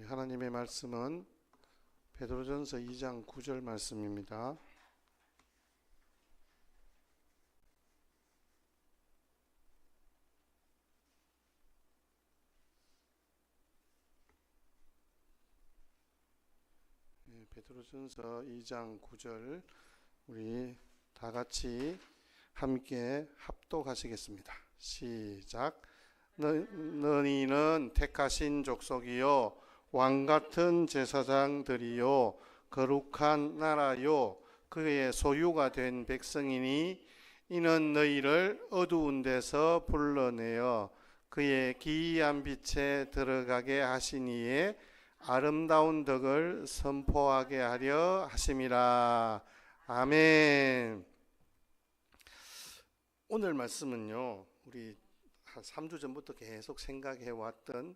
하나님의 말씀은 베드로전서 2장 9절 말씀입니다. 베드로전서 2장 9절 우리 다 같이 함께 합독하시겠습니다. 시작. 너희는 택하신 족속이요 왕같은 제사장들이요 거룩한 나라요 그의 소유가 된 백성이니 이는 너희를 어두운 데서 불러내어 그의 기이한 빛에 들어가게 하시니에 아름다운 덕을 선포하게 하려 하심이라. 아멘. 오늘 말씀은요, 우리 한 3주 전부터 계속 생각해 왔던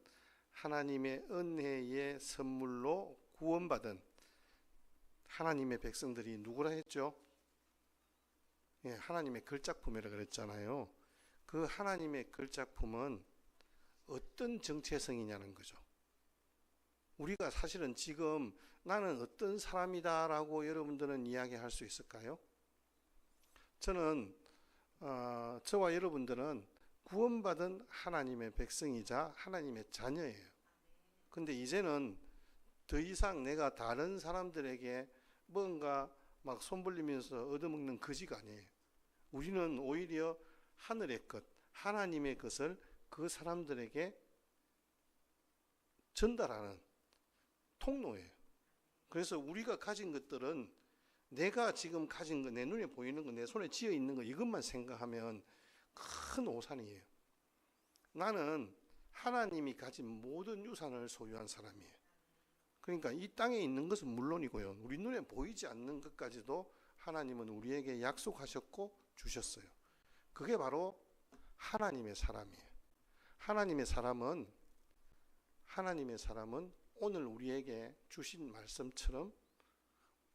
하나님의 은혜의 선물로 구원받은 하나님의 백성들이 누구라 했죠? 하나님의 걸작품이라 그랬잖아요. 그 하나님의 걸작품은 어떤 정체성이냐는 거죠. 우리가 사실은 지금 나는 어떤 사람이다 라고 여러분들은 이야기할 수 있을까요? 저는 저와 여러분들은 구원받은 하나님의 백성이자 하나님의 자녀예요. 근데 이제는 더 이상 내가 다른 사람들에게 뭔가 막 손벌리면서 얻어먹는 거지가 아니에요. 우리는 오히려 하늘의 것, 하나님의 것을 그 사람들에게 전달하는 통로예요. 그래서 우리가 가진 것들은 내가 지금 가진 거, 내 눈에 보이는 거, 내 손에 쥐어 있는 거 이것만 생각하면 큰 오산이에요. 나는 하나님이 가진 모든 유산을 소유한 사람이에요. 그러니까 이 땅에 있는 것은 물론이고요, 우리 눈에 보이지 않는 것까지도 하나님은 우리에게 약속하셨고 주셨어요. 그게 바로 하나님의 사람이에요. 하나님의 사람은 오늘 우리에게 주신 말씀처럼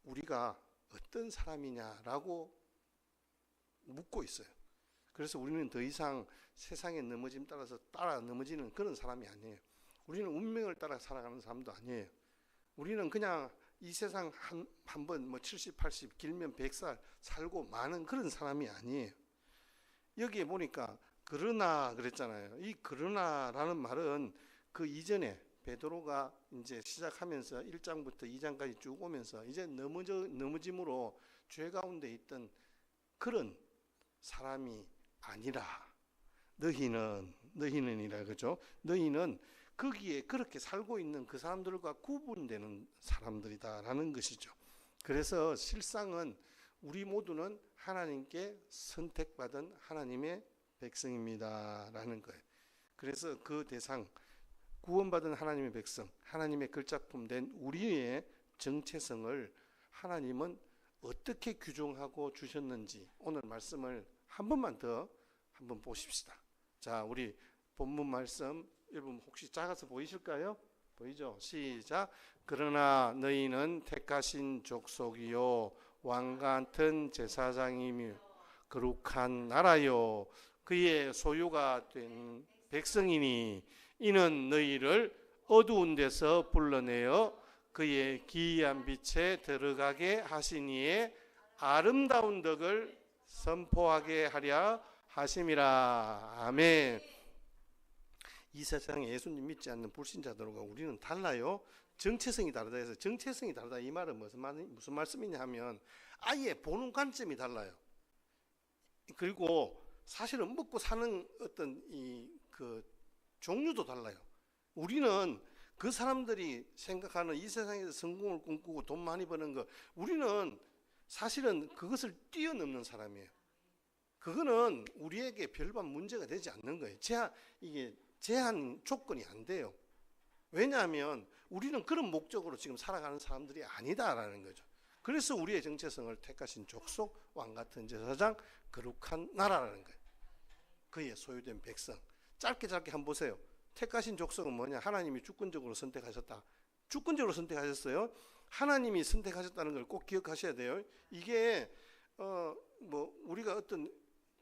우리가 어떤 사람이냐라고 묻고 있어요. 그래서 우리는 더 이상 세상의 넘어짐 따라서 따라 넘어지는 그런 사람이 아니에요. 우리는 운명을 따라 살아가는 사람도 아니에요. 우리는 그냥 이 세상 한 번 70, 80, 길면 100살 살고 마는 그런 사람이 아니에요. 여기에 보니까 그러나 그랬잖아요. 이 그러나라는 말은 그 이전에 베드로가 이제 시작하면서 1장부터 2장까지 쭉 오면서 이제 넘어짐으로 죄 가운데 있던 그런 사람이 아니라 너희는이라 그죠? 너희는 거기에 그렇게 살고 있는 그 사람들과 구분되는 사람들이다라는 것이죠. 그래서 실상은 우리 모두는 하나님께 선택받은 하나님의 백성입니다라는 거예요. 그래서 그 대상, 구원받은 하나님의 백성, 하나님의 걸작품 된 우리의 정체성을 하나님은 어떻게 규정하고 주셨는지 오늘 말씀을 한 번만 더 한번 보십시다. 자, 우리 본문 말씀 여러분 혹시 작아서 보이실까요? 보이죠? 시작. 그러나 너희는 택하신 족속이요 왕같은 제사장이며 거룩한 나라요 그의 소유가 된 백성이니 이는 너희를 어두운 데서 불러내어 그의 기이한 빛에 들어가게 하시니에 아름다운 덕을 선포하게 하려 하심이라. 아멘. 이 세상에 예수님 믿지 않는 불신자들과 우리는 달라요. 정체성이 다르다 해서 정체성이 다르다 이 말은 무슨 말씀이냐 하면 아예 보는 관점이 달라요. 그리고 사실은 먹고 사는 어떤 그 종류도 달라요. 우리는 그 사람들이 생각하는 이 세상에서 성공을 꿈꾸고 돈 많이 버는 거, 우리는 사실은 그것을 뛰어넘는 사람이에요. 그거는 우리에게 별반 문제가 되지 않는 거예요. 이게 제한 조건이 안 돼요. 왜냐하면 우리는 그런 목적으로 지금 살아가는 사람들이 아니다라는 거죠. 그래서 우리의 정체성을 택하신 족속, 왕같은 제사장, 거룩한 나라라는 거예요. 그의 소유된 백성. 짧게 한번 보세요. 택하신 족속은 뭐냐? 하나님이 주권적으로 선택하셨다. 주권적으로 선택하셨어요. 하나님이 선택하셨다는 걸 꼭 기억하셔야 돼요. 이게 우리가 어떤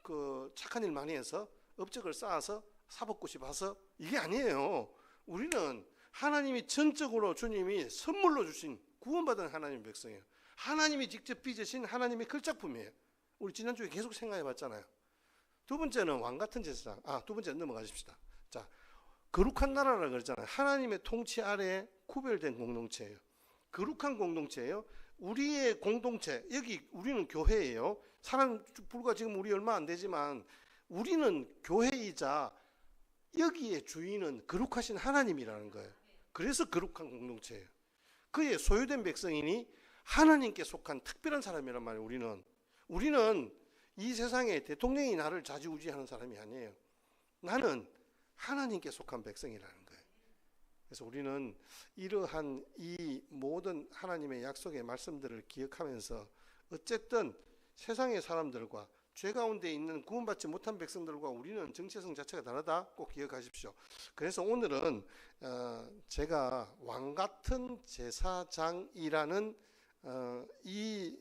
그 착한 일 많이 해서 업적을 쌓아서 사법고시 봐서 이게 아니에요. 우리는 하나님이 전적으로 주님이 선물로 주신 구원받은 하나님의 백성이에요. 하나님이 직접 빚으신 하나님의 걸작품이에요. 우리 지난주에 계속 생각해 봤잖아요. 두 번째는 왕같은 제사장. 두 번째 넘어가십시다. 자, 거룩한 나라라 그러잖아요. 하나님의 통치 아래 구별된 공동체예요. 거룩한 공동체예요. 우리의 공동체, 여기 우리는 교회예요. 사람 불과 지금 우리 얼마 안 되지만 우리는 교회이자 여기에 주인은 거룩하신 하나님이라는 거예요. 그래서 거룩한 공동체예요. 그의 소유된 백성이니 하나님께 속한 특별한 사람이란 말이에요. 우리는 이 세상에 대통령이 나를 좌지우지하는 사람이 아니에요. 나는 하나님께 속한 백성이라는 거예요. 그래서 우리는 이러한 이 모든 하나님의 약속의 말씀들을 기억하면서 어쨌든 세상의 사람들과 죄 가운데 있는 구원받지 못한 백성들과 우리는 정체성 자체가 다르다. 꼭 기억하십시오. 그래서 오늘은 제가 왕같은 제사장이라는 이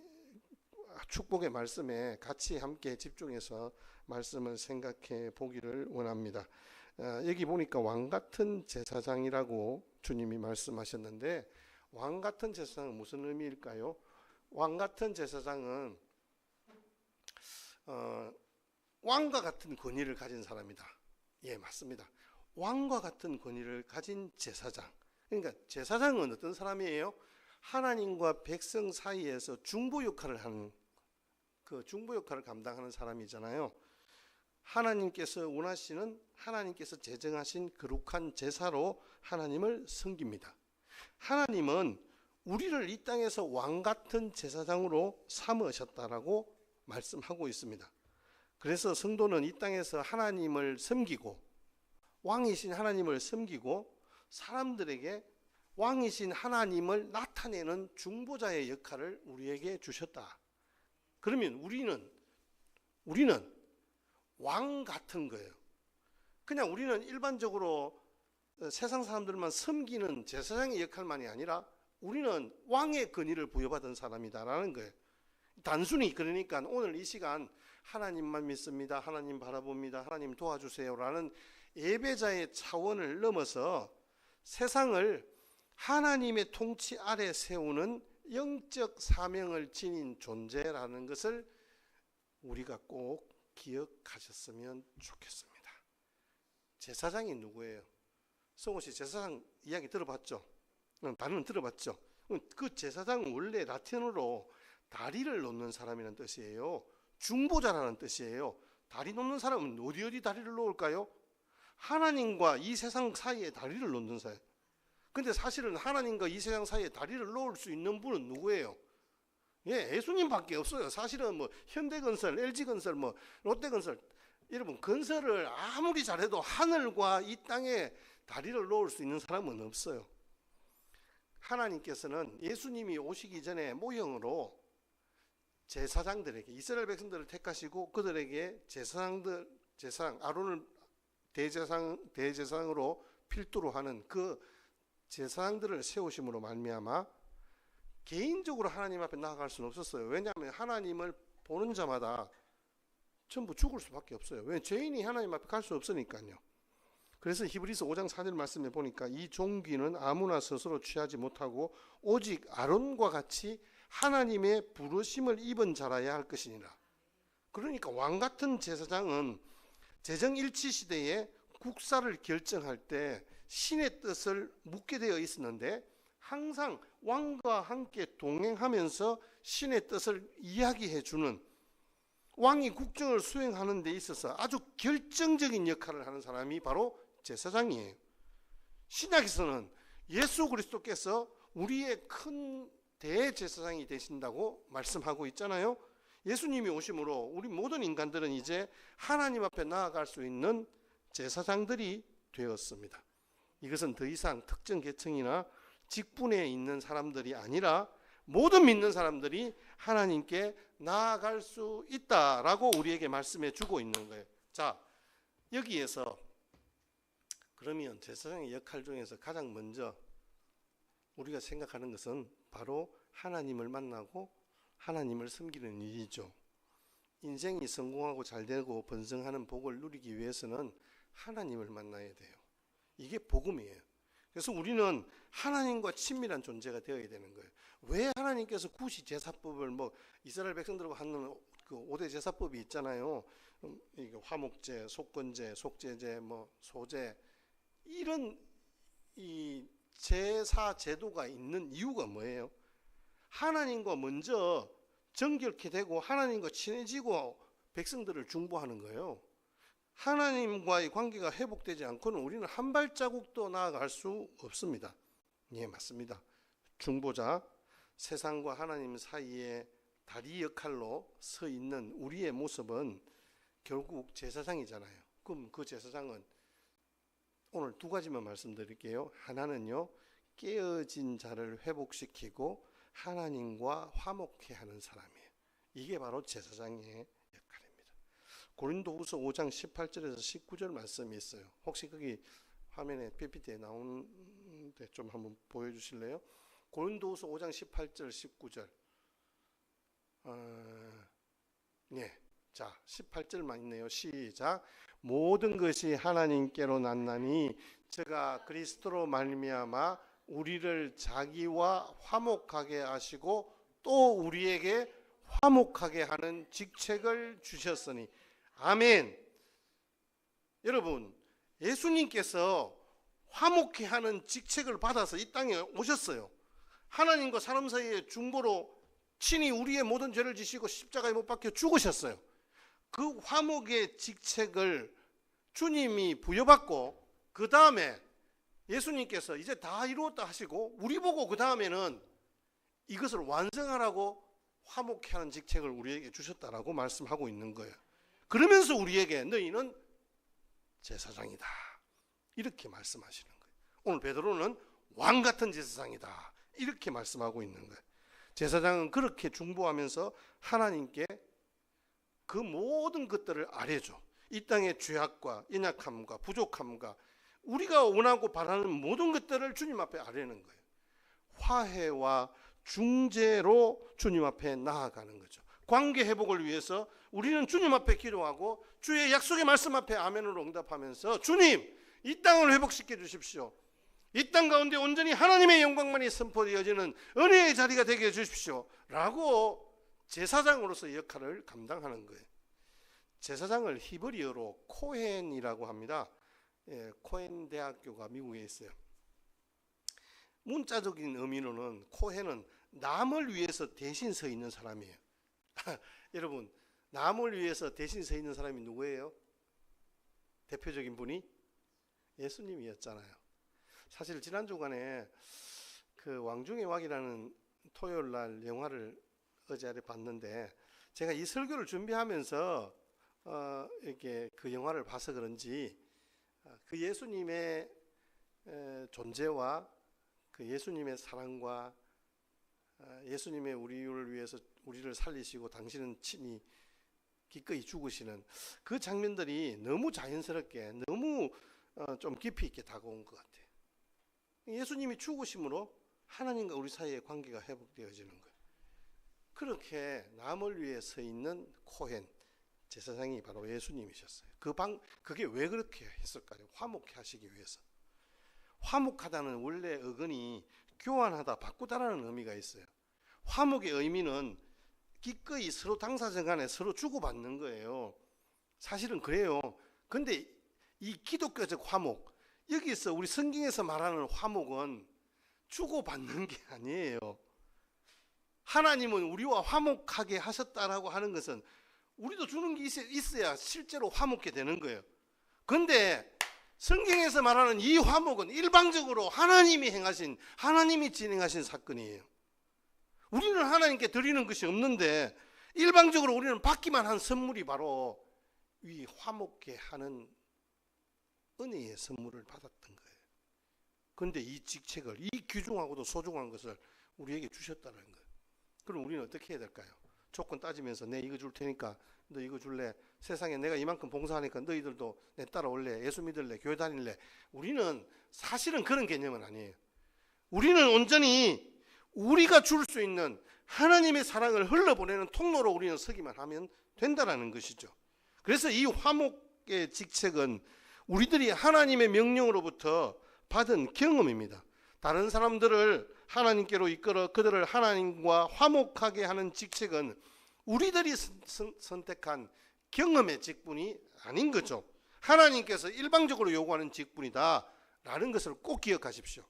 축복의 말씀에 같이 함께 집중해서 말씀을 생각해 보기를 원합니다. 여기 보니까 왕같은 제사장이라고 주님이 말씀하셨는데, 왕같은 제사장은 무슨 의미일까요? 왕같은 제사장은 왕과 같은 권위를 가진 사람이다. 예, 맞습니다. 왕과 같은 권위를 가진 제사장. 그러니까 제사장은 어떤 사람이에요? 하나님과 백성 사이에서 중보 역할을 하는, 그 중보 역할을 감당하는 사람이잖아요. 하나님께서 원하시는, 하나님께서 제정하신 거룩한 제사로 하나님을 섬깁니다. 하나님은 우리를 이 땅에서 왕같은 제사장으로 삼으셨다라고 말씀하고 있습니다. 그래서 성도는 이 땅에서 하나님을 섬기고, 왕이신 하나님을 섬기고, 사람들에게 왕이신 하나님을 나타내는 중보자의 역할을 우리에게 주셨다. 그러면 우리는 왕 같은 거예요. 그냥 우리는 일반적으로 세상 사람들만 섬기는 제사장의 역할만이 아니라 우리는 왕의 권위를 부여받은 사람이다라는 거예요. 단순히 그러니까 오늘 이 시간 하나님만 믿습니다, 하나님 바라봅니다, 하나님 도와주세요라는 예배자의 차원을 넘어서 세상을 하나님의 통치 아래 세우는 영적 사명을 지닌 존재라는 것을 우리가 꼭 기억하셨으면 좋겠습니다. 제사장이 누구예요? 성호 씨 제사장 이야기 들어봤죠? 다른 들어봤죠? 그 제사장은 원래 라틴어로 다리를 놓는 사람이라는 뜻이에요. 중보자라는 뜻이에요. 다리 놓는 사람은 어디 다리를 놓을까요? 하나님과 이 세상 사이에 다리를 놓는 사람. 근데 사실은 하나님과 이 세상 사이에 다리를 놓을 수 있는 분은 누구예요? 예, 예수님밖에 없어요. 사실은 뭐 현대건설, LG건설, 뭐 롯데건설, 여러분 건설을 아무리 잘해도 하늘과 이 땅에 다리를 놓을 수 있는 사람은 없어요. 하나님께서는 예수님이 오시기 전에 모형으로 제사장들에게, 이스라엘 백성들을 택하시고 그들에게 제사장 아론을 대제사장으로 필두로 하는 그 제사장들을 세우심으로 말미암아 개인적으로 하나님 앞에 나아갈 수는 없었어요. 왜냐하면 하나님을 보는 자마다 전부 죽을 수밖에 없어요. 왜? 죄인이 하나님 앞에 갈 수 없으니까요. 그래서 히브리서 5장 4절 말씀에 보니까 이 종기는 아무나 스스로 취하지 못하고 오직 아론과 같이 하나님의 부르심을 입은 자라야 할 것이니라. 그러니까 왕같은 제사장은 제정일치 시대에 국사를 결정할 때 신의 뜻을 묻게 되어 있었는데 항상 왕과 함께 동행하면서 신의 뜻을 이야기해 주는, 왕이 국정을 수행하는 데 있어서 아주 결정적인 역할을 하는 사람이 바로 제사장이에요. 신약에서는 예수 그리스도께서 우리의 큰 대제사장이 되신다고 말씀하고 있잖아요. 예수님이 오심으로 우리 모든 인간들은 이제 하나님 앞에 나아갈 수 있는 제사장들이 되었습니다. 이것은 더 이상 특정 계층이나 직분에 있는 사람들이 아니라 모든 믿는 사람들이 하나님께 나아갈 수 있다라고 우리에게 말씀해 주고 있는 거예요. 자, 여기에서 그러면 제사장의 역할 중에서 가장 먼저 우리가 생각하는 것은 바로 하나님을 만나고 하나님을 섬기는 일이죠. 인생이 성공하고 잘되고 번성하는 복을 누리기 위해서는 하나님을 만나야 돼요. 이게 복음이에요. 그래서 우리는 하나님과 친밀한 존재가 되어야 되는 거예요. 왜 하나님께서 굳이 제사법을 이스라엘 백성들과 하는 그 5대 제사법이 있잖아요. 화목제, 속건제, 속죄제, 소제, 이런 이 제사 제도가 있는 이유가 뭐예요? 하나님과 먼저 정결케 되고 하나님과 친해지고 백성들을 중보하는 거예요. 하나님과의 관계가 회복되지 않고는 우리는 한 발자국도 나아갈 수 없습니다. 예, 맞습니다. 중보자, 세상과 하나님 사이에 다리 역할로 서 있는 우리의 모습은 결국 제사장이잖아요. 그럼 그 제사장은 오늘 두 가지만 말씀드릴게요. 하나는요, 깨어진 자를 회복시키고 하나님과 화목케 하는 사람이에요. 이게 바로 제사장의 역할입니다. 고린도후서 5장 18절에서 19절 말씀이 있어요. 혹시 거기 화면에 PPT에 나오는데 좀 한번 보여주실래요? 고린도후서 5장 18절 19절. 네, 자 18절만 있네요. 시작. 모든 것이 하나님께로 났나니 저가 그리스도로 말미암아 우리를 자기와 화목하게 하시고 또 우리에게 화목하게 하는 직책을 주셨으니. 아멘. 여러분, 예수님께서 화목케 하는 직책을 받아서 이 땅에 오셨어요. 하나님과 사람 사이의 중보로 친히 우리의 모든 죄를 지시고 십자가에 못 박혀 죽으셨어요. 그 화목의 직책을 주님이 부여받고 그 다음에 예수님께서 이제 다 이루었다 하시고 우리 보고 그 다음에는 이것을 완성하라고 화목케 하는 직책을 우리에게 주셨다라고 말씀하고 있는 거예요. 그러면서 우리에게 너희는 제사장이다 이렇게 말씀하시는 거예요. 오늘 베드로는 왕 같은 제사장이다 이렇게 말씀하고 있는 거예요. 제사장은 그렇게 중보하면서 하나님께 그 모든 것들을 아뢰죠. 이 땅의 죄악과 연약함과 부족함과 우리가 원하고 바라는 모든 것들을 주님 앞에 아뢰는 거예요. 화해와 중재로 주님 앞에 나아가는 거죠. 관계 회복을 위해서 우리는 주님 앞에 기도하고 주의 약속의 말씀 앞에 아멘으로 응답하면서 주님, 이 땅을 회복시켜 주십시오. 이 땅 가운데 온전히 하나님의 영광만이 선포되어지는 은혜의 자리가 되게 해주십시오 라고 제사장으로서 역할을 감당하는 거예요. 제사장을 히브리어로 코헨이라고 합니다. 코헨 대학교가 미국에 있어요. 문자적인 의미로는 코헨은 남을 위해서 대신 서 있는 사람이에요. 여러분, 남을 위해서 대신 서 있는 사람이 누구예요? 대표적인 분이 예수님이었잖아요. 사실 지난 주간에 그 왕중의 왁이라는 토요일 날 영화를 어제 봤는데 제가 이 설교를 준비하면서 이렇게 그 영화를 봐서 그런지 그 예수님의 존재와 그 예수님의 사랑과 예수님의 우리를 위해서 우리를 살리시고 당신은 친히 기꺼이 죽으시는 그 장면들이 너무 자연스럽게 너무 좀 깊이 있게 다가온 것 같아요. 예수님이 죽으심으로 하나님과 우리 사이의 관계가 회복되어지는 거예요. 그렇게 남을 위해 서 있는 코헨 제사장이 바로 예수님이셨어요. 그게 왜 그렇게 했을까요? 화목케 하시기 위해서. 화목하다는 원래 어근이 교환하다, 바꾸다라는 의미가 있어요. 화목의 의미는 기꺼이 서로 당사자 간에 서로 주고받는 거예요. 사실은 그래요. 근데 이 기독교적 화목, 여기서 우리 성경에서 말하는 화목은 주고받는 게 아니에요. 하나님은 우리와 화목하게 하셨다라고 하는 것은 우리도 주는 게 있어야 실제로 화목게 되는 거예요. 그런데 성경에서 말하는 이 화목은 일방적으로 하나님이 행하신, 하나님이 진행하신 사건이에요. 우리는 하나님께 드리는 것이 없는데 일방적으로 우리는 받기만 한 선물이 바로 이 화목게 하는 은혜의 선물을 받았던 거예요. 그런데 이 직책을, 이 귀중하고도 소중한 것을 우리에게 주셨다는 거예요. 그럼 우리는 어떻게 해야 될까요? 조건 따지면서 내 이거 줄 테니까 너 이거 줄래? 세상에 내가 이만큼 봉사하니까 너희들도 내 따라올래? 예수 믿을래? 교회 다닐래? 우리는 사실은 그런 개념은 아니에요. 우리는 온전히 우리가 줄 수 있는 하나님의 사랑을 흘러보내는 통로로 우리는 서기만 하면 된다는 것이죠. 그래서 이 화목의 직책은 우리들이 하나님의 명령으로부터 받은 경험입니다. 다른 사람들을 하나님께로 이끌어 그들을 하나님과 화목하게 하는 직책은 우리들이 선택한 경험의 직분이 아닌 거죠. 하나님께서 일방적으로 요구하는 직분이다 라는 것을 꼭 기억하십시오.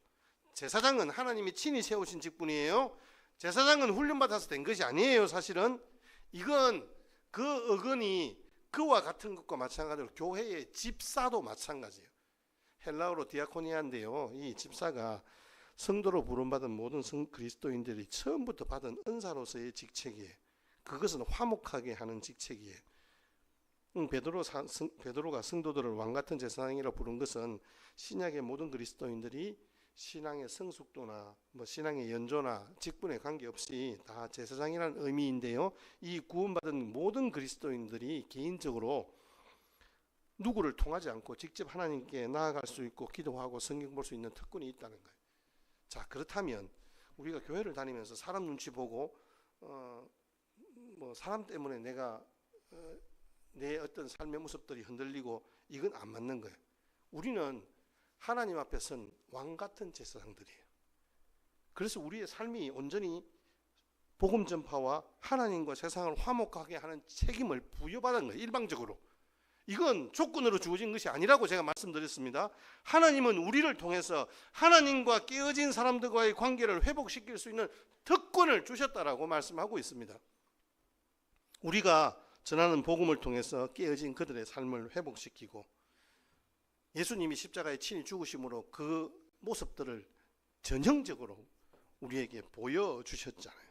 제사장은 하나님이 친히 세우신 직분이에요. 제사장은 훈련받아서 된 것이 아니에요. 사실은 이건 그 어근이 그와 같은 것과 마찬가지로 교회의 집사도 마찬가지예요. 헬라어로 디아코니아인데요, 이 집사가 성도로 부름받은 모든 그리스도인들이 처음부터 받은 은사로서의 직책이에요. 그것은 화목하게 하는 직책이에요. 베드로가 성도들을 왕같은 제사장이라 부른 것은 신약의 모든 그리스도인들이 신앙의 성숙도나 신앙의 연조나 직분에 관계없이 다 제사장이라는 의미인데요, 이 구원받은 모든 그리스도인들이 개인적으로 누구를 통하지 않고 직접 하나님께 나아갈 수 있고 기도하고 성경 볼 수 있는 특권이 있다는 거예요. 자, 그렇다면 우리가 교회를 다니면서 사람 눈치 보고 사람 때문에 내가 내 어떤 삶의 모습들이 흔들리고 이건 안 맞는 거예요. 우리는 하나님 앞에 선 왕같은 제사장들이에요. 그래서 우리의 삶이 온전히 복음 전파와 하나님과 세상을 화목하게 하는 책임을 부여받은 거예요. 일방적으로. 이건 조건으로 주어진 것이 아니라고 제가 말씀드렸습니다. 하나님은 우리를 통해서 하나님과 깨어진 사람들과의 관계를 회복시킬 수 있는 특권을 주셨다라고 말씀하고 있습니다. 우리가 전하는 복음을 통해서 깨어진 그들의 삶을 회복시키고 예수님이 십자가에 친히 죽으심으로 그 모습들을 전형적으로 우리에게 보여주셨잖아요.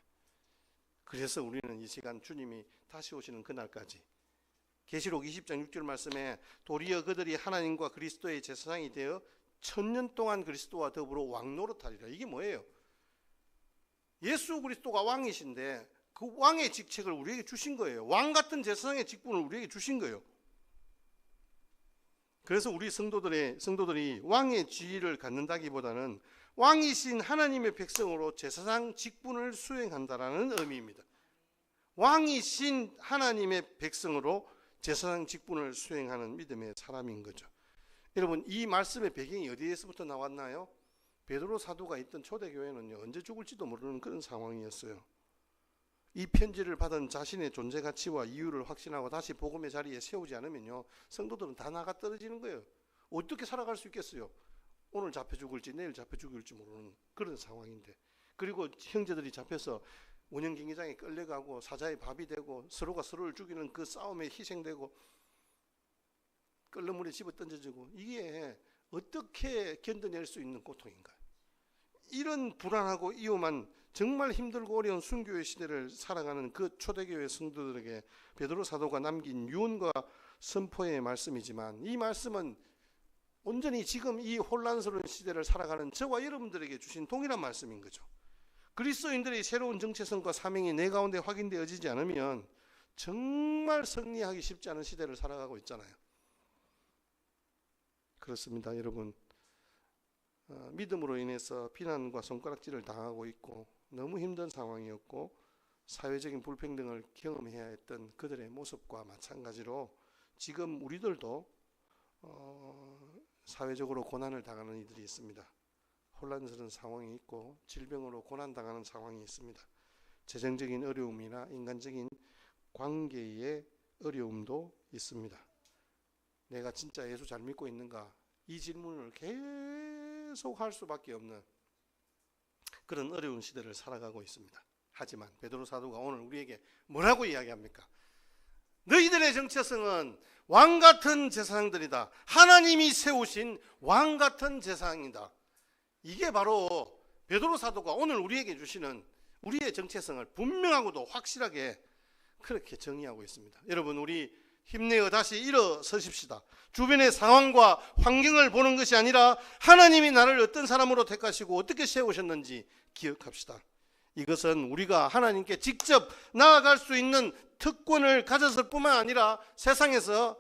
그래서 우리는 이 시간 주님이 다시 오시는 그날까지 계시록 20장 6절 말씀에 도리어 그들이 하나님과 그리스도의 제사장이 되어 1000년 동안 그리스도와 더불어 왕노릇하리라. 이게 뭐예요? 예수 그리스도가 왕이신데 그 왕의 직책을 우리에게 주신 거예요. 왕 같은 제사장의 직분을 우리에게 주신 거예요. 그래서 우리 성도들이 왕의 지위를 갖는다기보다는 왕이신 하나님의 백성으로 제사장 직분을 수행한다라는 의미입니다. 왕이신 하나님의 백성으로 제사장 직분을 수행하는 믿음의 사람인 거죠. 여러분, 이 말씀의 배경이 어디에서부터 나왔나요? 베드로 사도가 있던 초대교회는요, 언제 죽을지도 모르는 그런 상황이었어요. 이 편지를 받은 자신의 존재 가치와 이유를 확신하고 다시 복음의 자리에 세우지 않으면요, 성도들은 다 나가 떨어지는 거예요. 어떻게 살아갈 수 있겠어요? 오늘 잡혀 죽을지 내일 잡혀 죽을지 모르는 그런 상황인데, 그리고 형제들이 잡혀서 원형 경기장에 끌려가고 사자의 밥이 되고 서로가 서로를 죽이는 그 싸움에 희생되고 끓는 물에 집어 던져지고, 이게 어떻게 견뎌낼 수 있는 고통인가요? 이런 불안하고 위험한 정말 힘들고 어려운 순교의 시대를 살아가는 그 초대교회 성도들에게 베드로 사도가 남긴 유언과 선포의 말씀이지만, 이 말씀은 온전히 지금 이 혼란스러운 시대를 살아가는 저와 여러분들에게 주신 동일한 말씀인 거죠. 그리스도인들의 새로운 정체성과 사명이 내 가운데 확인되어지지 않으면 정말 승리하기 쉽지 않은 시대를 살아가고 있잖아요. 그렇습니다, 여러분. 믿음으로 인해서 비난과 손가락질을 당하고 있고 너무 힘든 상황이었고 사회적인 불평등을 경험해야 했던 그들의 모습과 마찬가지로 지금 우리들도 사회적으로 고난을 당하는 이들이 있습니다. 혼란스러운 상황이 있고 질병으로 고난당하는 상황이 있습니다. 재정적인 어려움이나 인간적인 관계의 어려움도 있습니다. 내가 진짜 예수 잘 믿고 있는가? 이 질문을 계속 할 수밖에 없는 그런 어려운 시대를 살아가고 있습니다. 하지만 베드로 사도가 오늘 우리에게 뭐라고 이야기합니까? 너희들의 정체성은 왕같은 제사장들이다. 하나님이 세우신 왕같은 제사장이다. 이게 바로 베드로 사도가 오늘 우리에게 주시는 우리의 정체성을 분명하고도 확실하게 그렇게 정의하고 있습니다. 여러분, 우리 힘내어 다시 일어서십시다. 주변의 상황과 환경을 보는 것이 아니라 하나님이 나를 어떤 사람으로 택하시고 어떻게 세우셨는지 기억합시다. 이것은 우리가 하나님께 직접 나아갈 수 있는 특권을 가졌을 뿐만 아니라 세상에서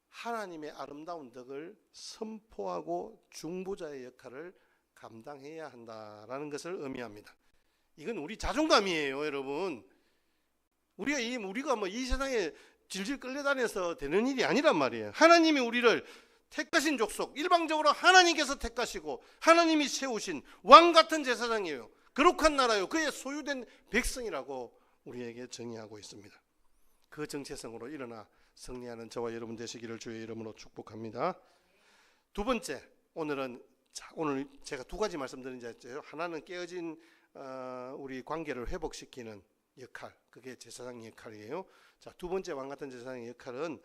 하나님의 아름다운 덕을 선포하고 중보자의 역할을 감당해야 한다라는 것을 의미합니다. 이건 우리 자존감이에요, 여러분. 우리가 이 세상에 질질 끌려다녀서 되는 일이 아니란 말이에요. 하나님이 우리를 택하신 족속, 일방적으로 하나님께서 택하시고 하나님이 세우신 왕 같은 제사장이에요. 거룩한 나라요. 그의 소유된 백성이라고 우리에게 정의하고 있습니다. 그 정체성으로 일어나 승리하는 저와 여러분 되시기를 주의 이름으로 축복합니다. 두 번째, 오늘 제가 두 가지 말씀드린 하나는 깨어진 우리 관계를 회복시키는 역할, 그게 제사장 역할이에요. 자, 두 번째 왕 같은 제사장의 역할은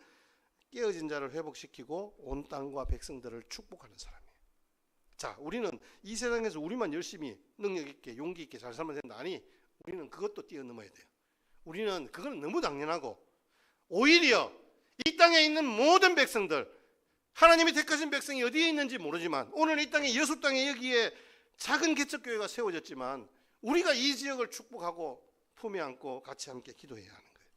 깨어진 자를 회복시키고 온 땅과 백성들을 축복하는 사람이에요. 자, 우리는 이 세상에서 우리만 열심히 능력 있게 용기 있게 잘 살면 된다. 아니, 우리는 그것도 뛰어넘어야 돼요. 우리는 그건 너무 당연하고, 오히려 이 땅에 있는 모든 백성들, 하나님이 택하신 백성이 어디에 있는지 모르지만 오늘 이 땅에 여수 땅에 여기에 작은 개척교회가 세워졌지만 우리가 이 지역을 축복하고 품에 안고 같이 함께 기도해야 하는 거예요.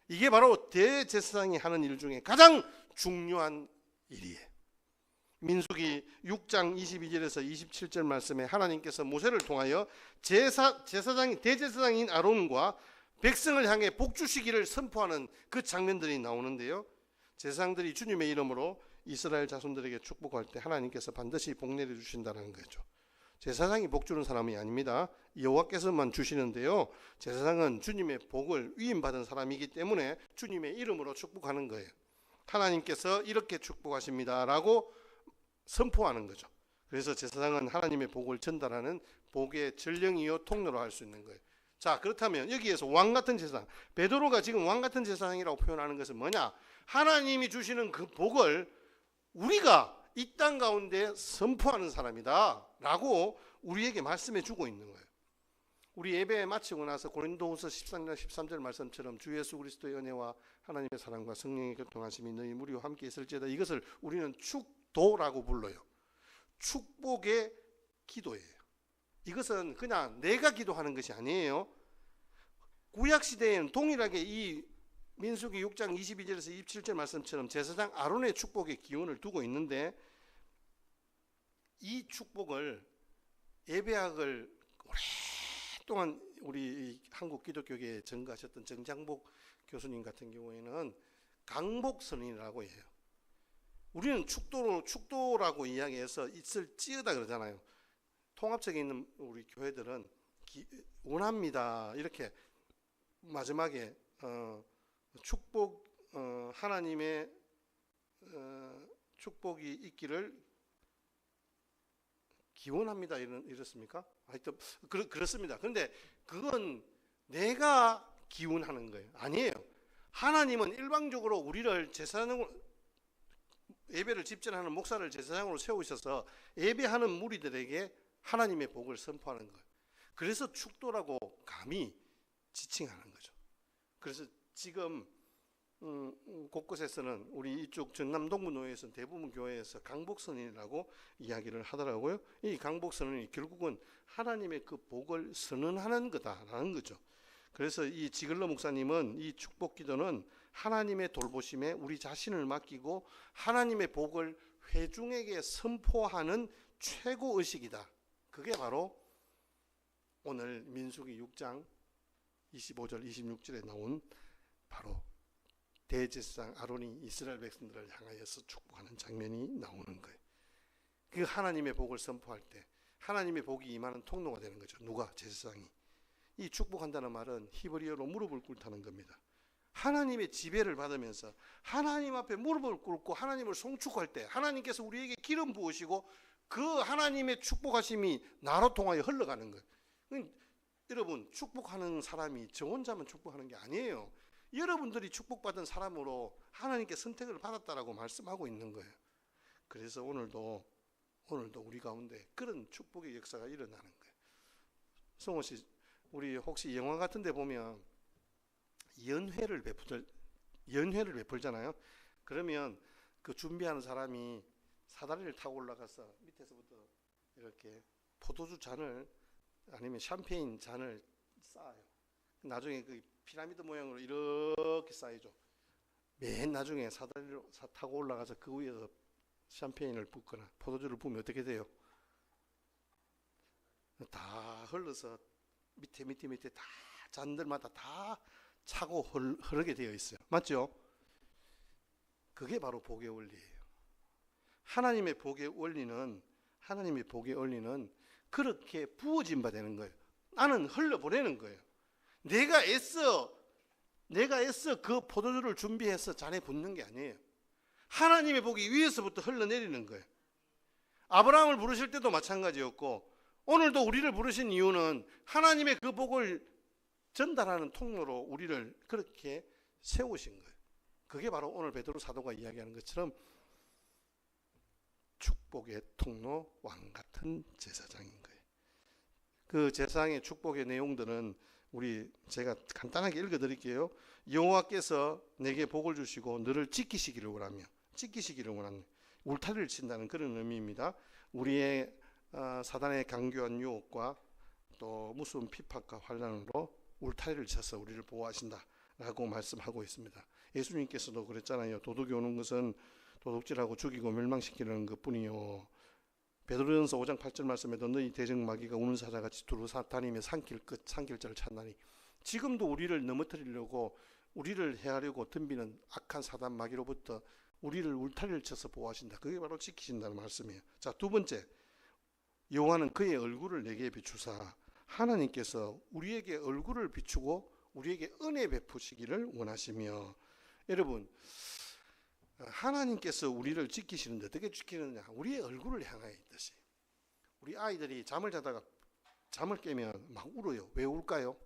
이게 바로 대제사장이 하는 일 중에 가장 중요한 일이에요. 민수기 6장 22절에서 27절 말씀에 하나님께서 모세를 통하여 대제사장인 아론과 백성을 향해 복 주시기를 선포하는 그 장면들이 나오는데요. 제사장들이 주님의 이름으로 이스라엘 자손들에게 축복할 때 하나님께서 반드시 복 내려 주신다는 거죠. 제사장이 복 주는 사람이 아닙니다. 여호와께서만 주시는데요. 제사장은 주님의 복을 위임받은 사람이기 때문에 주님의 이름으로 축복하는 거예요. 하나님께서 이렇게 축복하십니다 라고 선포하는 거죠. 그래서 제사장은 하나님의 복을 전달하는 복의 전령이요 통로로 할 수 있는 거예요. 자, 그렇다면 여기에서 왕같은 제사장, 베드로가 지금 왕같은 제사장이라고 표현하는 것은 뭐냐? 하나님이 주시는 그 복을 우리가 이 땅 가운데 선포하는 사람이다 라고 우리에게 말씀해 주고 있는 거예요. 우리 예배 마치고 나서 고린도후서 13장 13절 말씀처럼 주 예수 그리스도의 은혜와 하나님의 사랑과 성령의 교통하심이 너희 무리와 함께 있을지어다, 이것을 우리는 축도라고 불러요. 축복의 기도예요. 이것은 그냥 내가 기도하는 것이 아니에요. 구약시대에는 동일하게 이 민수기 6장 22절에서 27절 말씀처럼 제사장 아론의 축복의 기원을 두고 있는데, 이 축복을 예배학을 오랫동안 우리 한국 기독교계에 전가하셨던 정장복 교수님 같은 경우에는 강복선이라고 해요. 우리는 축도라고 이야기해서 있을지어다 그러잖아요. 통합적에 있는 우리 교회들은 원합니다 이렇게 마지막에 축복, 하나님의 축복이 있기를 기원합니다 이렇습니까? 하여튼 그렇습니다. 그런데 그건 내가 기원하는 거예요. 아니에요. 하나님은 일방적으로 우리를 제사장으로, 예배를 집전하는 목사를 제사장으로 세우셔서 예배하는 무리들에게 하나님의 복을 선포하는 거예요. 그래서 축도라고 감히 지칭하는 거죠. 그래서 지금 곳곳에서는 우리 이쪽 전남 동부노회에서는 대부분 교회에서 강복선언이라고 이야기를 하더라고요. 이 강복선언이 결국은 하나님의 그 복을 선언하는 거다라는 거죠. 그래서 이 지글러 목사님은 이 축복기도는 하나님의 돌보심에 우리 자신을 맡기고 하나님의 복을 회중에게 선포하는 최고 의식이다. 그게 바로 오늘 민수기 6장 25절 26절에 나온 바로 대제사장 아론이 이스라엘 백성들을 향하여서 축복하는 장면이 나오는 거예요. 그 하나님의 복을 선포할 때 하나님의 복이 임하는 통로가 되는 거죠. 누가? 제사장이. 이 축복한다는 말은 히브리어로 무릎을 꿇다는 겁니다. 하나님의 지배를 받으면서 하나님 앞에 무릎을 꿇고 하나님을 송축할 때 하나님께서 우리에게 기름 부으시고 그 하나님의 축복하심이 나로 통하여 흘러가는 거예요. 여러분, 축복하는 사람이 저 혼자만 축복하는 게 아니에요. 여러분들이 축복받은 사람으로 하나님께 선택을 받았다라고 말씀하고 있는 거예요. 그래서 오늘도 우리 가운데 그런 축복의 역사가 일어나는 거예요. 성호 씨, 우리 혹시 영화 같은 데 보면 연회를 베풀잖아요. 그러면 그 준비하는 사람이 사다리를 타고 올라가서 밑에서부터 이렇게 포도주 잔을 아니면 샴페인 잔을 쌓아요. 나중에 그 피라미드 모양으로 이렇게 쌓이죠. 맨 나중에 사다리로 타고 올라가서 그 위에서 샴페인을 붓거나 포도주를 부으면 어떻게 돼요? 다 흘러서 밑에 다 잔들마다 다 차고 흐르게 되어 있어요. 맞죠? 그게 바로 복의 원리예요. 하나님의 복의 원리는 그렇게 부어진 바 되는 거예요. 나는 흘려보내는 거예요. 내가 애써 그 포도주를 준비해서 잔에 붓는 게 아니에요. 하나님의 복이 위에서부터 흘러내리는 거예요. 아브라함을 부르실 때도 마찬가지였고, 오늘도 우리를 부르신 이유는 하나님의 그 복을 전달하는 통로로 우리를 그렇게 세우신 거예요. 그게 바로 오늘 베드로 사도가 이야기하는 것처럼 축복의 통로, 왕 같은 제사장인 거예요. 그 제사장의 축복의 내용들은 제가 간단하게 읽어드릴게요. 여호와께서 내게 복을 주시고 너를 지키시기를 원하는 울타리를 친다는 그런 의미입니다. 우리의 사단의 강교한 유혹과 또 무서운 핍박과 환난으로 울타리를 쳐서 우리를 보호하신다라고 말씀하고 있습니다. 예수님께서도 그랬잖아요. 도둑이 오는 것은 도둑질하고 죽이고 멸망시키는 것뿐이요. 베드로전서 5장 8절 말씀에도 너희 대적 마귀가 우는 사자같이 두루 다니며 산길자를 찾나니, 지금도 우리를 넘어뜨리려고 우리를 해하려고 덤비는 악한 사단 마귀로부터 우리를 울타리를 쳐서 보호하신다. 그게 바로 지키신다는 말씀이에요. 자, 두 번째, 여호와는 그의 얼굴을 내게 비추사, 하나님께서 우리에게 얼굴을 비추고 우리에게 은혜 베푸시기를 원하시며, 여러분, 하나님께서 우리를 지키시는데 어떻게 지키느냐? 우리의 얼굴을 향하여 있듯이. 우리 아이들이 잠을 자다가 잠을 깨면 막 울어요. 왜 울까요?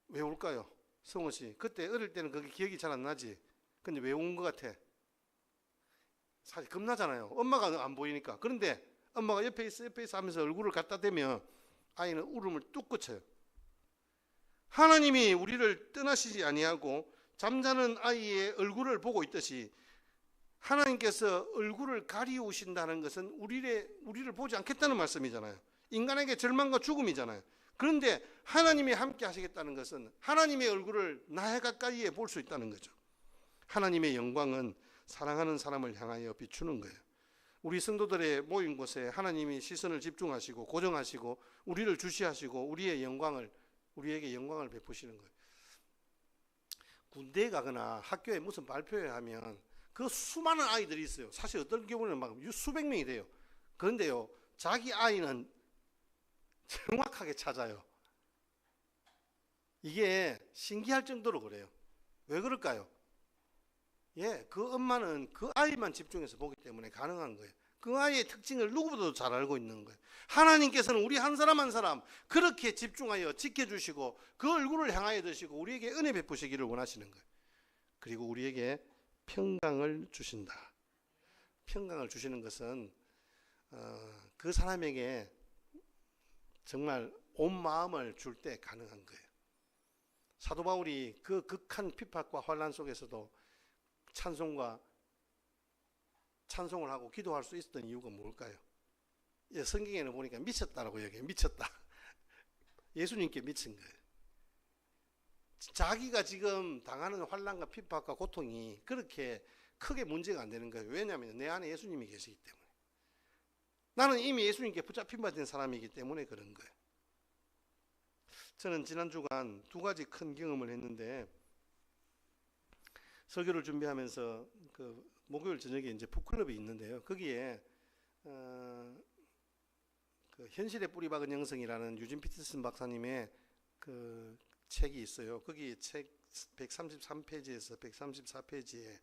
왜 울까요? 성호 씨, 그때 어릴 때는 그게 기억이 잘 안 나지? 근데 왜 운 것 같아? 사실 겁나잖아요. 엄마가 안 보이니까. 그런데 엄마가 옆에 있어 하면서 얼굴을 갖다 대면 아이는 울음을 뚝 그쳐요. 하나님이 우리를 떠나시지 아니하고 잠자는 아이의 얼굴을 보고 있듯이, 하나님께서 얼굴을 가리우신다는 것은 우리를 보지 않겠다는 말씀이잖아요. 인간에게 절망과 죽음이잖아요. 그런데 하나님이 함께 하시겠다는 것은 하나님의 얼굴을 나의 가까이에 볼 수 있다는 거죠. 하나님의 영광은 사랑하는 사람을 향하여 비추는 거예요. 우리 성도들의 모인 곳에 하나님이 시선을 집중하시고 고정하시고 우리를 주시하시고 우리에게 영광을 베푸시는 거예요. 군대에 가거나 학교에 무슨 발표회 하면 그 수많은 아이들이 있어요. 사실 어떤 경우는 막 수백 명이 돼요. 그런데요, 자기 아이는 정확하게 찾아요. 이게 신기할 정도로 그래요. 왜 그럴까요? 그 엄마는 그 아이만 집중해서 보기 때문에 가능한 거예요. 그 아이의 특징을 누구보다도 잘 알고 있는 거예요. 하나님께서는 우리 한 사람 한 사람 그렇게 집중하여 지켜주시고 그 얼굴을 향하여 드시고 우리에게 은혜 베푸시기를 원하시는 거예요. 그리고 우리에게 평강을 주신다. 평강을 주시는 것은 그 사람에게 정말 온 마음을 줄 때 가능한 거예요. 사도 바울이 그 극한 핍박과 환난 속에서도 찬송을 하고 기도할 수 있었던 이유가 뭘까요? 성경에는 보니까 미쳤다라고 얘기해요. 미쳤다. 예수님께 미친 거예요. 자기가 지금 당하는 환난과 핍박과 고통이 그렇게 크게 문제가 안 되는 거예요. 왜냐하면 내 안에 예수님이 계시기 때문에. 나는 이미 예수님께 붙잡힌 바 된 사람이기 때문에 그런 거예요. 저는 지난 주간 두 가지 큰 경험을 했는데, 설교를 준비하면서 그 목요일 저녁에 이제 북클럽이 있는데요. 거기에 그 현실의 뿌리 박은 영성이라는 유진 피터슨 박사님의 그 책이 있어요. 거기 책 133페이지에서 134페이지에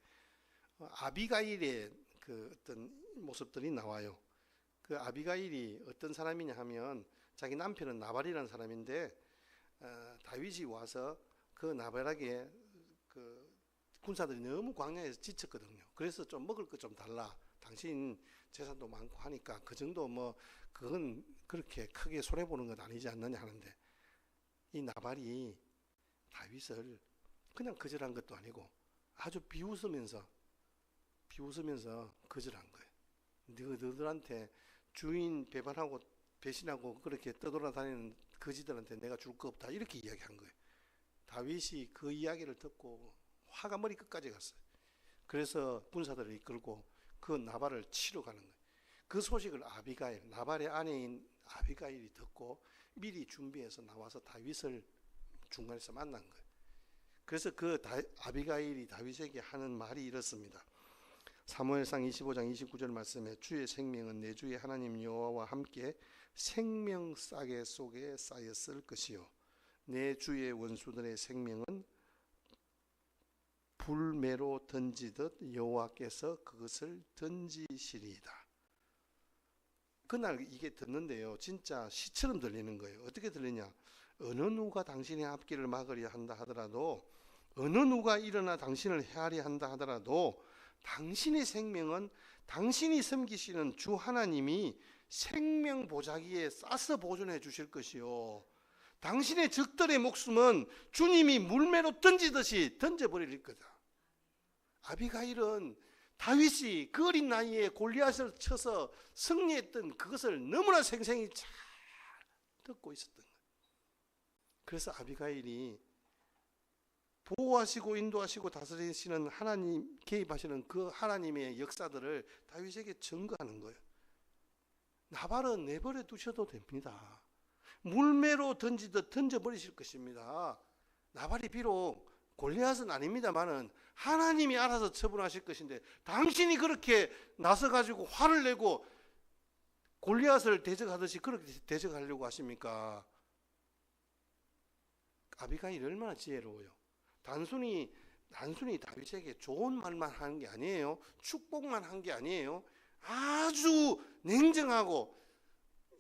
아비가일의 그 어떤 모습들이 나와요. 그 아비가일이 어떤 사람이냐 하면 자기 남편은 나발이라는 사람인데 다윗이 와서 그 나발에게 그 군사들이 너무 광야에서 지쳤거든요. 그래서 좀 먹을 것 좀 달라. 당신 재산도 많고 하니까 그 정도 뭐 그건 그렇게 크게 손해 보는 건 아니지 않느냐 하는데, 이 나발이 다윗을 그냥 거절한 것도 아니고 아주 비웃으면서 거절한 거예요. 너희들한테 주인 배신하고 그렇게 떠돌아다니는 거지들한테 내가 줄 거 없다, 이렇게 이야기한 거예요. 다윗이 그 이야기를 듣고 화가 머리 끝까지 갔어요. 그래서 군사들을 이끌고 그 나발을 치러 가는 거예요. 그 소식을 나발의 아내인 아비가일이 듣고 미리 준비해서 나와서 다윗을 중간에서 만난 거예요. 그래서 그 아비가일이 다윗에게 하는 말이 이렇습니다. 사무엘상 25장 29절 말씀에 주의 생명은 내 주의 하나님 여호와와 함께 생명 싸개 속에 쌓였을 것이요 내 주의 원수들의 생명은 불매로 던지듯 여호와께서 그것을 던지시리이다. 그날 이게 듣는데요, 진짜 시처럼 들리는 거예요. 어떻게 들리냐? 어느 누가 당신의 앞길을 막으려 한다 하더라도, 어느 누가 일어나 당신을 해하려 한다 하더라도 당신의 생명은 당신이 섬기시는 주 하나님이 생명 보자기에 싸서 보존해 주실 것이요 당신의 적들의 목숨은 주님이 물매로 던지듯이 던져버릴 거다. 아비가일은 다윗이 그 어린 나이에 골리앗을 쳐서 승리했던 그것을 너무나 생생히 잘 듣고 있었던 거예요. 그래서 아비가일이 보호하시고 인도하시고 다스리시는 하나님, 개입하시는 그 하나님의 역사들을 다윗에게 증거하는 거예요. 나발은 내버려 두셔도 됩니다. 물매로 던지듯 던져버리실 것입니다. 나발이 비록 골리앗은 아닙니다만은 하나님이 알아서 처분하실 것인데 당신이 그렇게 나서가지고 화를 내고 골리앗을 대적하듯이 그렇게 대적하려고 하십니까? 아비가일이 얼마나 지혜로워요. 단순히 다윗에게 좋은 말만 하는 게 아니에요. 축복만 한 게 아니에요. 아주 냉정하고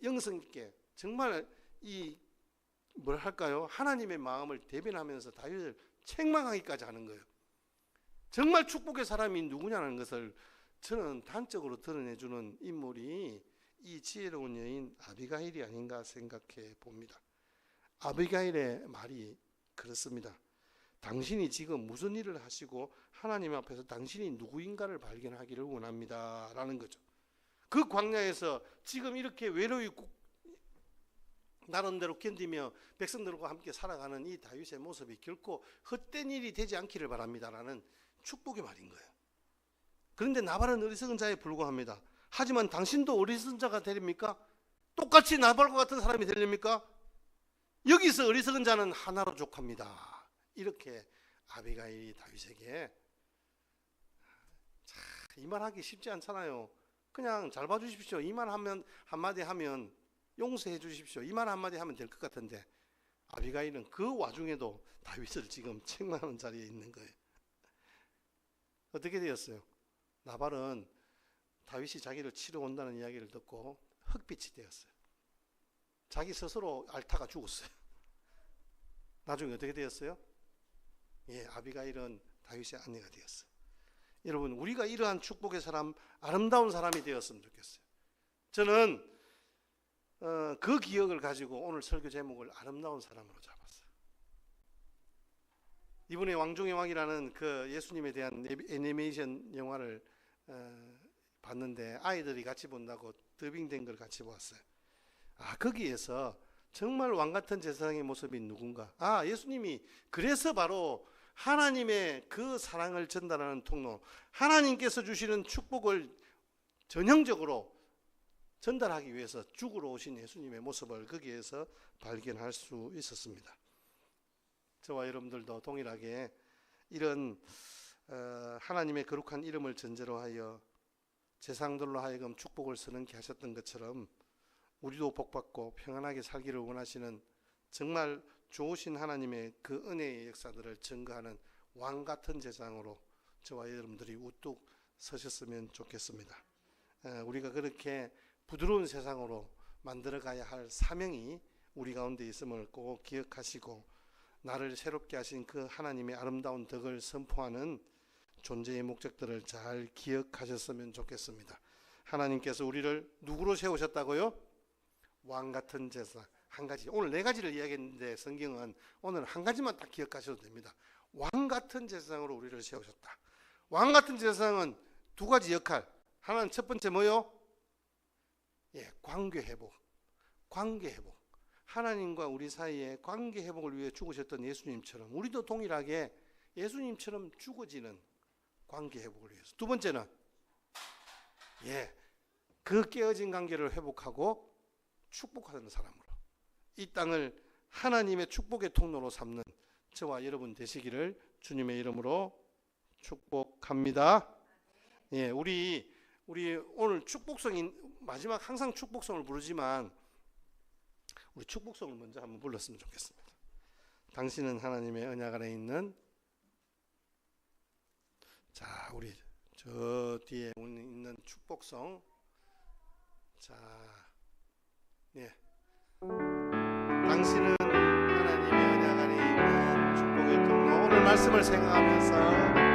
영성 있게 정말 이 뭐랄까요? 하나님의 마음을 대변하면서 다윗을 책망하기까지 하는 거예요. 정말 축복의 사람이 누구냐는 것을 저는 단적으로 드러내주는 인물이 이 지혜로운 여인 아비가일이 아닌가 생각해 봅니다. 아비가일의 말이 그렇습니다. 당신이 지금 무슨 일을 하시고 하나님 앞에서 당신이 누구인가를 발견하기를 원합니다 라는 거죠. 그 광야에서 지금 이렇게 외로이 나름대로 견디며 백성들과 함께 살아가는 이 다윗의 모습이 결코 헛된 일이 되지 않기를 바랍니다라는 축복의 말인 거예요. 그런데 나발은 어리석은 자에 불과합니다. 하지만 당신도 어리석은 자가 되립니까? 똑같이 나발과 같은 사람이 되립니까? 여기서 어리석은 자는 하나로 족합니다. 이렇게 아비가일이 다윗에게, 이 말하기 쉽지 않잖아요. 그냥 잘 봐주십시오. 이 말 하면 한마디 하면 용서해 주십시오. 이 말 한마디 하면 될 것 같은데 아비가일은 그 와중에도 다윗을 지금 책망하는 자리에 있는 거예요. 어떻게 되었어요? 나발은 다윗이 자기를 치러 온다는 이야기를 듣고 흑빛이 되었어요. 자기 스스로 앓다가 죽었어요. 나중에 어떻게 되었어요? 아비가일은 다윗의 아내가 되었어요. 여러분, 우리가 이러한 축복의 사람, 아름다운 사람이 되었으면 좋겠어요. 저는 그 기억을 가지고 오늘 설교 제목을 아름다운 사람으로 잡았어요. 이번에 왕중의 왕이라는 그 예수님에 대한 애니메이션 영화를 봤는데 아이들이 같이 본다고 더빙된 걸 같이 보았어요. 거기에서 정말 왕같은 제사장의 모습이 누군가? 예수님이 그래서 바로 하나님의 그 사랑을 전달하는 통로, 하나님께서 주시는 축복을 전형적으로 전달하기 위해서 죽으러 오신 예수님의 모습을 거기에서 발견할 수 있었습니다. 저와 여러분들도 동일하게 이런 하나님의 거룩한 이름을 전제로 하여 제사장들로 하여금 축복을 선언케 하셨던 것처럼 우리도 복받고 평안하게 살기를 원하시는 정말 좋으신 하나님의 그 은혜의 역사들을 증거하는 왕같은 제사장으로 저와 여러분들이 우뚝 서셨으면 좋겠습니다. 우리가 그렇게 부드러운 세상으로 만들어가야 할 사명이 우리 가운데 있음을 꼭 기억하시고 나를 새롭게 하신 그 하나님의 아름다운 덕을 선포하는 존재의 목적들을 잘 기억하셨으면 좋겠습니다. 하나님께서 우리를 누구로 세우셨다고요? 왕같은 제사. 한 가지, 오늘 네 가지를 이야기했는데 성경은 오늘 한 가지만 딱 기억하셔도 됩니다. 왕같은 제사장으로 우리를 세우셨다. 왕같은 제사장은 두 가지 역할. 하나는 첫 번째 뭐요? 관계 회복. 관계 회복. 하나님과 우리 사이에 관계 회복을 위해 죽으셨던 예수님처럼 우리도 동일하게 예수님처럼 죽어지는 관계 회복을 위해서. 두 번째는 그 깨어진 관계를 회복하고 축복하는 사람으로 이 땅을 하나님의 축복의 통로로 삼는 저와 여러분 되시기를 주님의 이름으로 축복합니다. 예, 우리 오늘 축복성인 마지막 항상 축복성을 부르지만 우리 축복성을 먼저 한번 불렀으면 좋겠습니다. 당신은 하나님의 언약 안에 있는, 자, 우리 저 뒤에 있는 축복성. 자, 예. 당신은 하나님의 언약 안에 있는 축복의 통로. 오늘 말씀을 생각하면서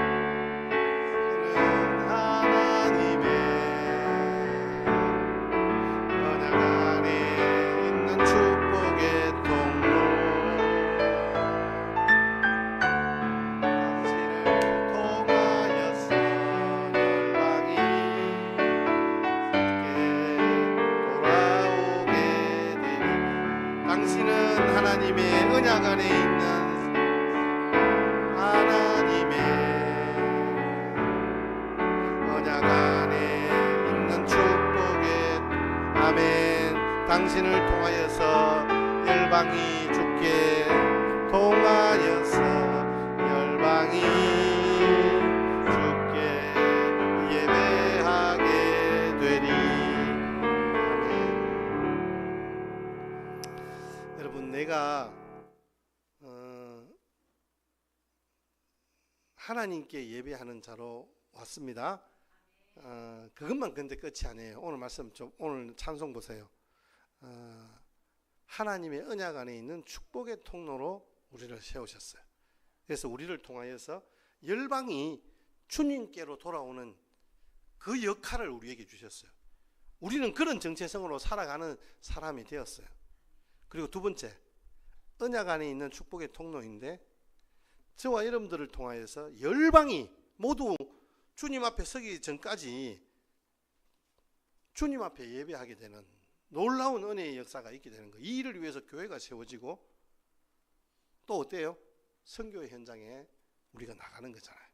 언약 안에 있는 하나님의 언약 안에 있는 축복의 아멘. 당신을 통하여서 열방이 주께 통하여서 열방이 주께 예배하게 되리. 아멘. 여러분, 내가 하나님께 예배하는 자로 왔습니다. 그것만 근데 끝이 아니에요. 오늘 말씀 오늘 찬송 보세요. 하나님의 언약 안에 있는 축복의 통로로 우리를 세우셨어요. 그래서 우리를 통하여서 열방이 주님께로 돌아오는 그 역할을 우리에게 주셨어요. 우리는 그런 정체성으로 살아가는 사람이 되었어요. 그리고 두 번째, 언약 안에 있는 축복의 통로인데 저와 여러분들을 통하여서 열방이 모두 주님 앞에 서기 전까지 주님 앞에 예배하게 되는 놀라운 은혜의 역사가 있게 되는 거예요. 이 일을 위해서 교회가 세워지고 또 어때요? 선교의 현장에 우리가 나가는 거잖아요.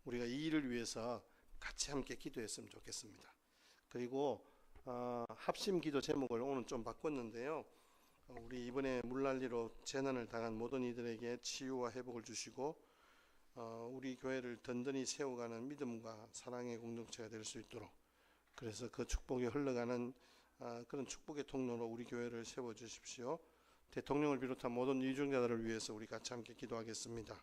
우리가 이 일을 위해서 같이 함께 기도했으면 좋겠습니다. 그리고 합심 기도 제목을 오늘 좀 바꿨는데요. 우리 이번에 물난리로 재난을 당한 모든 이들에게 치유와 회복을 주시고 우리 교회를 든든히 세워가는 믿음과 사랑의 공동체가 될 수 있도록, 그래서 그 축복이 흘러가는 그런 축복의 통로로 우리 교회를 세워주십시오. 대통령을 비롯한 모든 유증자들을 위해서 우리 같이 함께 기도하겠습니다.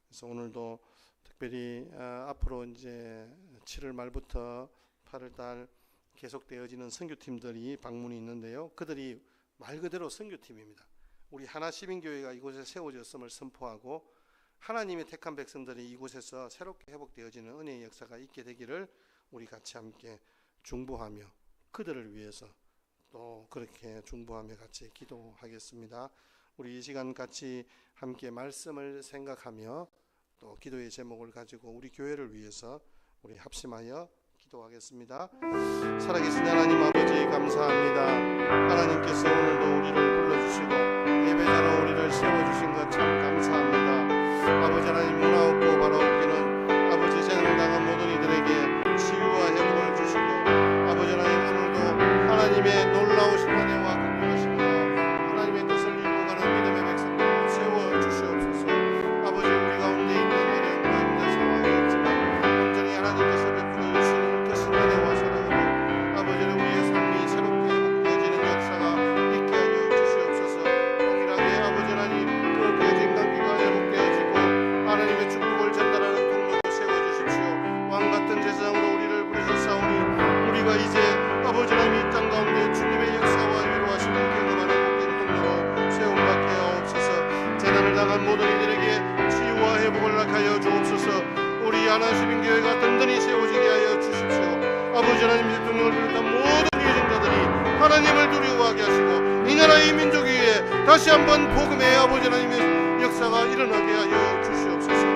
그래서 오늘도 특별히 앞으로 이제 7월 말부터 8월 달 계속되어지는 선교팀들이 방문이 있는데요. 그들이 말 그대로 선교팀입니다. 우리 하나시민교회가 이곳에 세워졌음을 선포하고 하나님의 택한 백성들이 이곳에서 새롭게 회복되어지는 은혜의 역사가 있게 되기를 우리 같이 함께 중보하며 그들을 위해서 또 그렇게 중보하며 같이 기도하겠습니다. 우리 이 시간 같이 함께 말씀을 생각하며 또 기도의 제목을 가지고 우리 교회를 위해서 우리 합심하여 기도하겠습니다. 살아계신 하나님 아버지 감사합니다. 하나님께서 오늘도 우리를 불러주시고 예배자로 우리를 세워주신 것 참 감사합니다. 아버지 하나님, 문화없고 바라옵기는 아버지 재난당한 모든 이들에게 치유와 회복을 주시고 아버지 하나님, 오늘도 하나님의 놀라우신 은혜와 긍휼하심으로 하나님의 뜻을 이루어가는 믿음의 백성들을 세워주시옵소서. 아버지, 우리 가운데 있는 어려움과 힘든 상황이 있지만 온전히 하나님께서 베풀어 주시는 그 은혜와 사랑으로 아버지는 우리의 삶이 새롭게 회복되어지는 역사가 있게 하여 주시옵소서. 동일하게 아버지 하나님, 그 깨진 관계가 회복되어지고 하나님의 축복을 전달하는 통로로 세워주십시오. 왕같은 제사장으로 우리를 부르셨사오니 우리가 이제 아버지 하나님 이 땅 가운데 주님의 역사와 위로하심을 경험하는 복된 통로로 세움받게 하옵소서. 재난을 당한 모든 이들에게 치유와 회복을 하여 주옵소서. 우리 하나시민교회가 든든히 세워지게 하여 주십시오. 아버지 하나님, 대통령을 비롯한 모든 유정자들이 하나님을 두려워하게 하시고 이 나라의 민족 위에 다시 한번 복음의 아버지 하나님의 역사가 일어나게 하여 주시옵소서.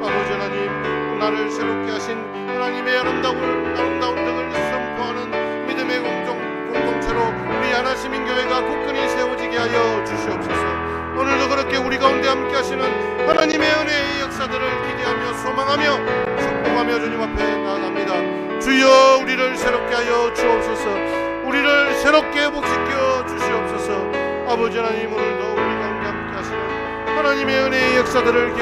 아버지 하나님, 나를 새롭게 하신 하나님의 아름다운 덕을 선포하는 믿음의 공동체로 우리 하나시민교회가 굳건히 세워지게 하여 주시옵소서. 오늘도 그렇게 우리 가운데 함께 하시는 하나님의 은혜의 역사들을 기대하며 소망하며 축복하며 주님 앞에 나아갑니다. 주여, 우리를 새롭게 하여 주옵소서. 우리를 새롭게 회복시켜 주시옵소서. 아버지 하나님, 오늘도 우리 가운데 함께 하시는 하나님의 은혜의 역사들을